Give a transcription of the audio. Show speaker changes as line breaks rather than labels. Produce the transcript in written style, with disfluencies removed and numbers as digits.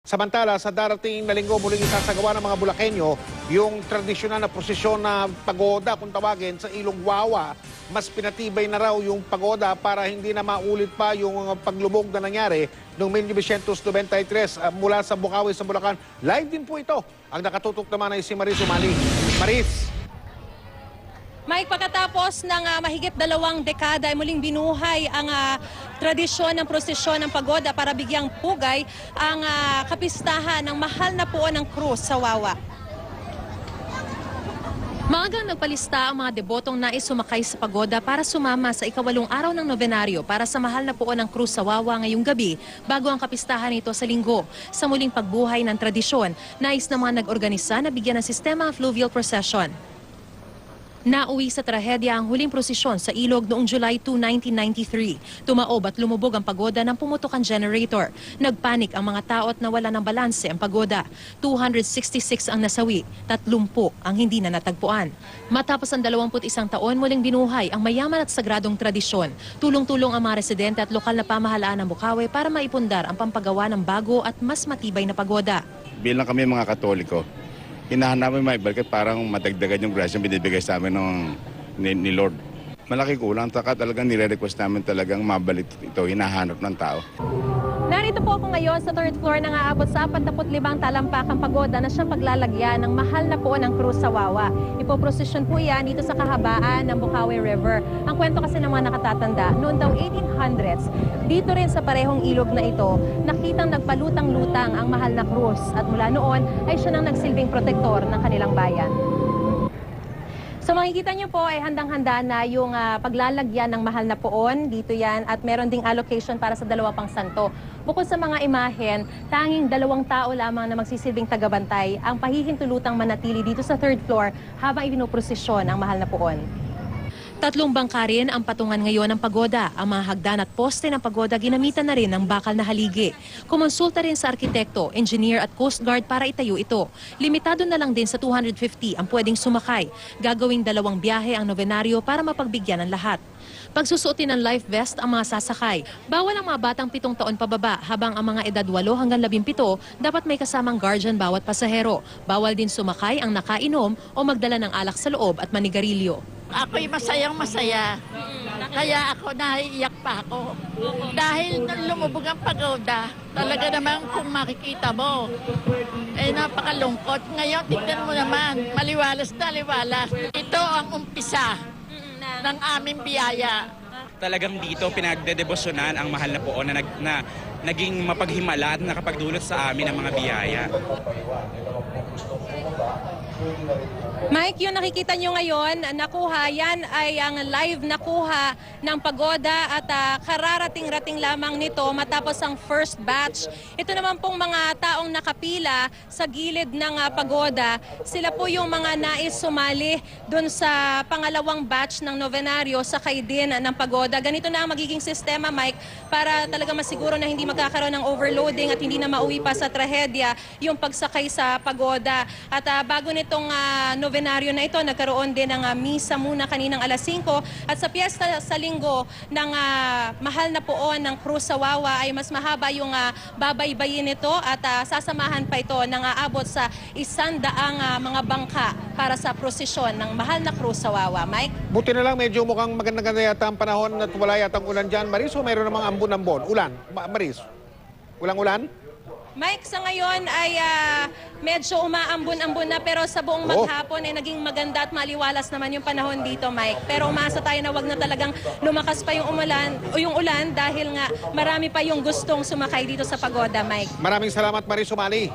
Samantala, sa darating na linggo, muling isasagawa ng mga Bulakenyo yung tradisyonal na prosesyon na pagoda, kung tawagin, sa Ilog Wawa. Mas pinatibay na raw yung pagoda para hindi na maulit pa yung paglubog na nangyari noong 1993 mula sa Bukawi sa Bulacan. Live din po ito. Ang nakatutok naman ay si Maris Umali. Maris!
Mike, pagkatapos ng mahigit 2 dekada ay muling binuhay ang tradisyon ng prosesyon ng pagoda para bigyang pugay ang kapistahan ng mahal na puon ng krus sa Wawa. Maagang nagpalista ang mga debotong nais sumakay sa pagoda para sumama sa ika-8 araw ng nobenaryo para sa mahal na puon ng krus sa Wawa ngayong gabi bago ang kapistahan nito sa linggo. Sa muling pagbuhay ng tradisyon, nais ng mga nag-organisa na bigyan ng sistema ang fluvial procession. Nauwi sa trahedya ang huling prosesyon sa ilog noong July 2, 1993. Tumaob at lumubog ang pagoda ng pumutok ang generator. Nagpanik ang mga tao at nawala ng balanse ang pagoda. 266 ang nasawi, 30 ang hindi na natagpuan. Matapos ang 21 taon, muling binuhay ang mayaman at sagradong tradisyon. Tulong-tulong ang mga residente at lokal na pamahalaan ng Bukawi para maipundar ang pampagawa ng bago at mas matibay na pagoda.
Bilang kami mga Katoliko, hinahanap namin maibalik parang madagdagan yung grasya binibigay sa amin ni Lord. Malaki kulang, talagang nire-request namin talagang mabalik ito, hinahanap ng tao.
Narito po ako ngayon sa 3rd floor na aabot sa 45 talampakang pagoda na siyang paglalagyan ng mahal na puon ng krus sa Wawa. Ipoprosesyon po yan dito sa kahabaan ng Bukawi River. Ang kwento kasi ng mga nakatatanda, noon daw 1800s, dito rin sa parehong ilog na ito, nakitang nagpalutang-lutang ang mahal na krus at mula noon ay siya nang nagsilbing protektor ng kanilang bayan. So makikita nyo po ay handang-handa na yung paglalagyan ng mahal na poon. Dito yan at meron ding allocation para sa 2 pang santo. Bukod sa mga imahen, tanging 2 tao lamang na magsisilbing tagabantay ang pahihintulutang manatili dito sa 3rd floor habang ipinoprosesyon ang mahal na poon. 3 bangka rin ang patungan ngayon ng pagoda. Ang mga hagdan at poste ng pagoda ginamitan na rin ng bakal na haligi. Kumonsulta rin sa arkitekto, engineer at coast guard para itayo ito. Limitado na lang din sa 250 ang pwedeng sumakay. Gagawing 2 biyahe ang novenaryo para mapagbigyan ng lahat. Pagsusuotin ng life vest ang mga sasakay. Bawal ang mga batang 7 taon pababa habang ang mga edad 8 hanggang 17 dapat may kasamang guardian bawat pasahero. Bawal din sumakay ang nakainom o magdala ng alak sa loob at manigarilyo.
Ako'y masayang-masaya. Kaya ako naiiyak pa ako. Dahil nung lumubog ang pagoda, talaga naman kung makikita mo, napakalungkot. Ngayon, tignan mo naman, maliwalas na liwalas. Ito ang umpisa ng aming biyaya.
Talagang dito pinagdedebosyonan ang mahal na poon na naging mapaghimala at nakapagdulot sa amin ng mga biyaya.
Mike, yung nakikita nyo ngayon, nakuha yan ay ang live nakuha ng pagoda at kararating-rating lamang nito matapos ang first batch. Ito naman pong mga taong nakapila sa gilid ng pagoda, sila po yung mga nais sumali dun sa pangalawang batch ng novenaryo sakay din ng pagoda. Ganito na ang magiging sistema, Mike, para talaga masiguro na hindi magkakaroon ng overloading at hindi na mauwi pa sa trahedya yung pagsakay sa pagoda. At bago nitong novenaryo na ito, nagkaroon din ng misa muna kaninang alas 5 at sa piyesta sa linggo ng mahal na poon ng krus sa Wawa ay mas mahaba yung babaybayin nito at sasamahan pa ito ng aabot sa 100 mga bangka para sa prosesyon ng mahal na krus sa Wawa. Mike?
Buti na lang, medyo mukhang maganda yata ang panahon at wala yatang ulan dyan. Maris, o mayroon namang ambon-ambon? Ulan? Maris? Ulang-ulan?
Mike, sa ngayon ay medyo umaambon-ambon na pero sa buong maghapon ay naging maganda at maliwalas naman yung panahon dito, Mike. Pero umasa tayo na wag na talagang lumakas pa yung ulan dahil nga marami pa yung gustong sumakay dito sa pagoda, Mike.
Maraming salamat, Maris Umali.